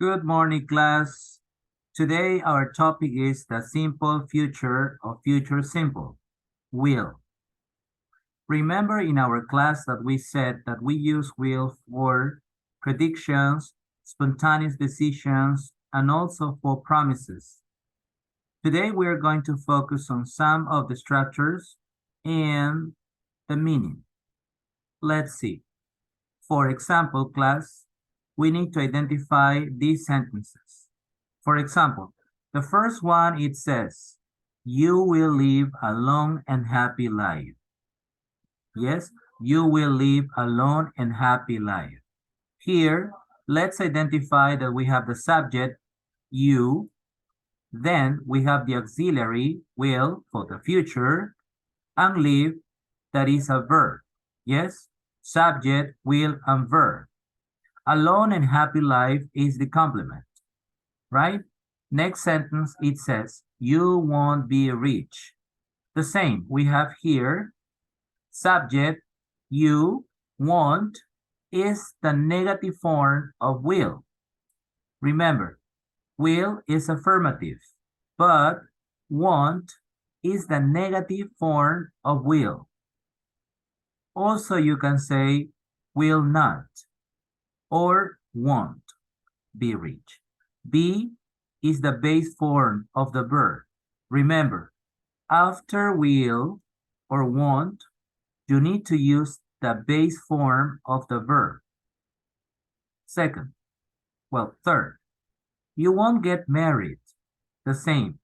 Good morning, class. Today, our topic is the simple future of future simple, will. Remember in our class that we said that we use will for predictions, spontaneous decisions, and also for promises. Today, we are going to focus on some of the structures and the meaning. Let's see. For example, class, we need to identify these sentences. For example, the first one, it says, you will live a long and happy life. Yes, you will live a long and happy life. Here, let's identify that we have the subject, you, then we have the auxiliary, will, for the future, and live, that is a verb. Yes, subject, will, and verb. A long and happy life is the complement, right? Next sentence, it says, you won't be rich. The same, we have here, subject, you, won't, is the negative form of will. Remember, will is affirmative, but won't is the negative form of will. Also, you can say, will not, or won't be rich. Be is the base form of the verb. Remember, after will or won't, you need to use the base form of the verb. Third, you won't get married. The same.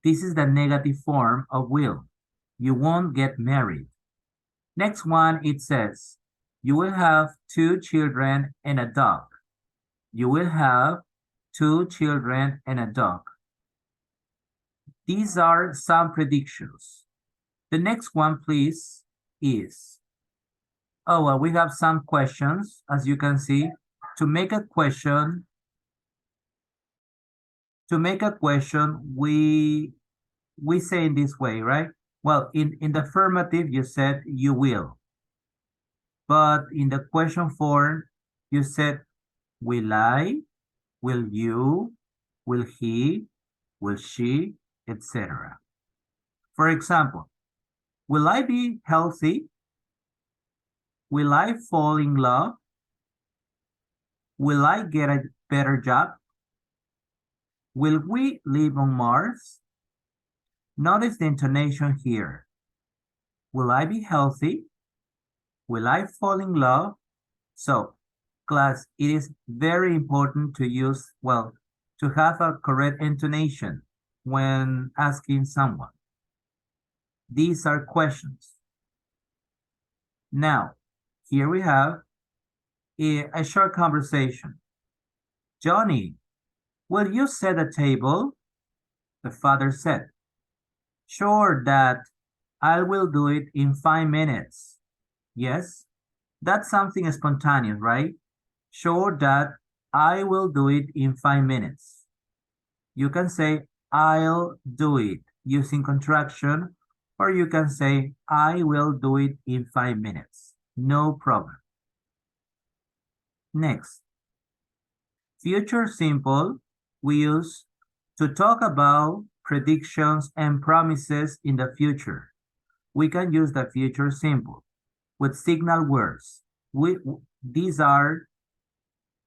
This is the negative form of will. You won't get married. Next one, it says, you will have 2 children and a dog. You will have 2 children and a dog. These are some predictions. The next one, please, is, we have some questions, as you can see. To make a question, we say in this way, right? Well, in the affirmative, you said you will. But in the question form, you said, will I, will you, will he, will she, etc. For example, will I be healthy? Will I fall in love? Will I get a better job? Will we live on Mars? Notice the intonation here. Will I be healthy? Will I fall in love? So, class, it is very important to use, to have a correct intonation when asking someone. These are questions. Now, here we have a short conversation. Johnny, will you set a table? The father said. Sure, Dad. I will do it in 5 minutes. Yes, that's something spontaneous, right? Sure, Dad. I will do it in 5 minutes. You can say, I'll do it using contraction, or you can say, I will do it in 5 minutes. No problem. Next, future simple we use to talk about predictions and promises in the future. We can use the future simple with signal words. These are,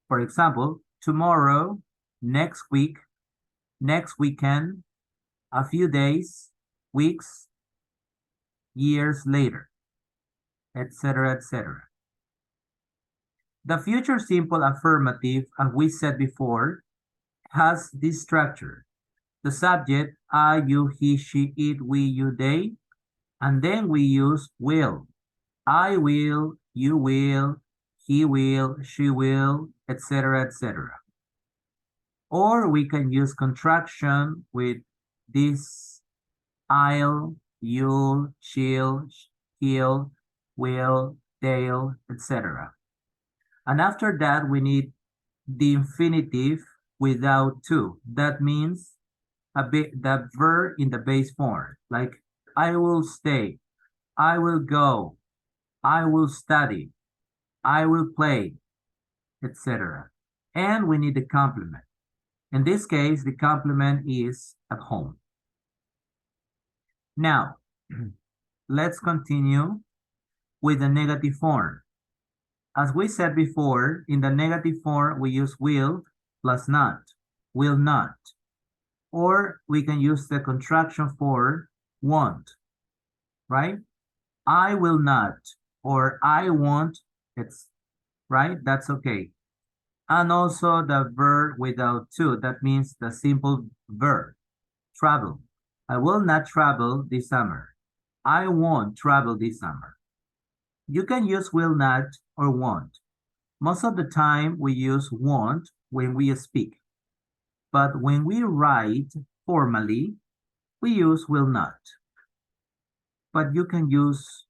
for example, tomorrow, next week, next weekend, a few days, weeks, years later, etc., etc. The future simple affirmative, as we said before, has this structure. The subject, I, you, he, she, it, we, you, they, and then we use will. I will, you will, he will, she will, etc., etc. Or we can use contraction with this I'll, you'll, she'll, he'll, will, they'll, etc. And after that, we need the infinitive without to. That means the verb in the base form, like I will stay, I will go, I will study, I will play, etc. And we need the complement. In this case, the complement is at home. Now, let's continue with the negative form. As we said before, in the negative form, we use will plus not, will not. Or we can use the contraction for won't, right? I will not, or I won't, it's right, that's okay. And also the verb without to, that means the simple verb, travel. I will not travel this summer. I won't travel this summer. You can use will not or won't. Most of the time we use won't when we speak. But when we write formally, we use will not. But you can use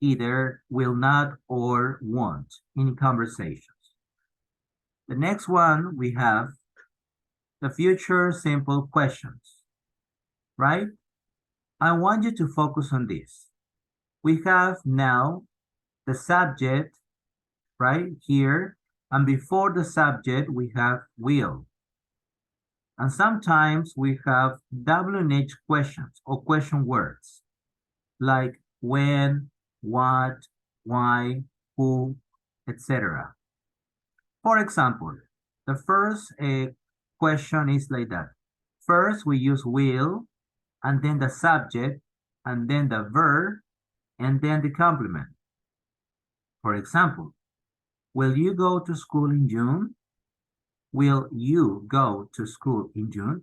either will not or won't in conversations. The next one we have the future simple questions, right? I want you to focus on this. We have now the subject right here, and before the subject we have will. And sometimes we have WH questions or question words like when, what, why, who, etc. For example, the first question is like that. First we use will, and then the subject, and then the verb, and then the complement. For example, will you go to school in June? Will you go to school in June?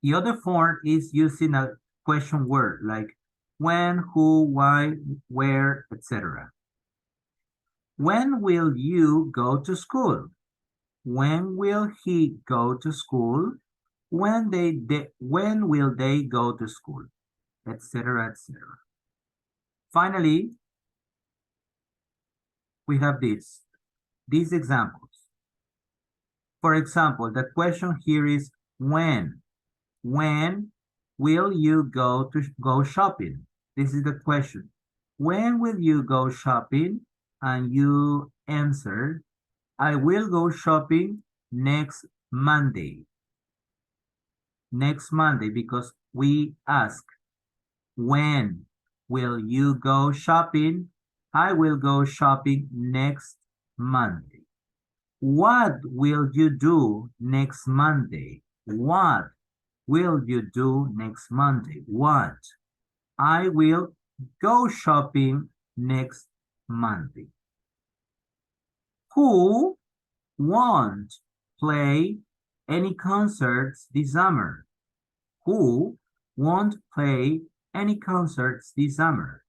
The other form is using a question word like when, who, why, where, etc. When will you go to school? When will he go to school? When will they go to school? Etc. etc. Finally, we have these examples. For example, the question here is when? When will you go shopping? This is the question. When will you go shopping? And you answer, I will go shopping next Monday. Next Monday, because we ask, when will you go shopping? I will go shopping next Monday. What will you do next Monday? What will you do next Monday? What? I will go shopping next Monday. Who won't play any concerts this summer? Who won't play any concerts this summer?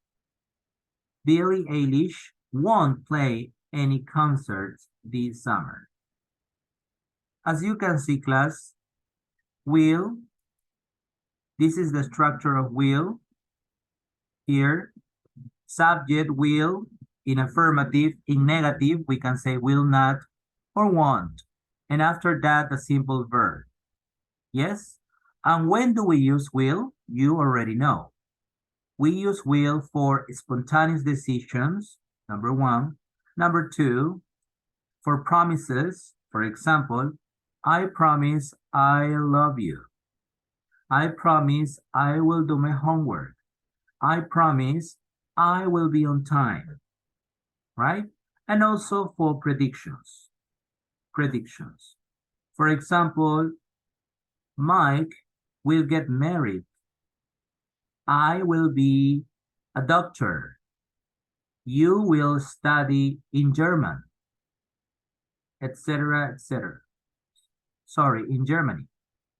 Billie Eilish won't play any concerts this summer. As you can see, class, will, this is the structure of will. Here, subject will, in affirmative, in negative, we can say will not or won't. And after that, the simple verb. Yes? And when do we use will? You already know. We use will for spontaneous decisions, number one. Number two, for promises. For example, I promise I love you. I promise I will do my homework. I promise I will be on time. Right? And also for predictions. Predictions. For example, Mike will get married. I will be a doctor. You will study in German, etc., etc. Sorry, in Germany,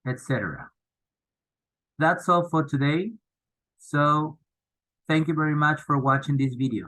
etc. That's all for today. So thank you very much for watching this video.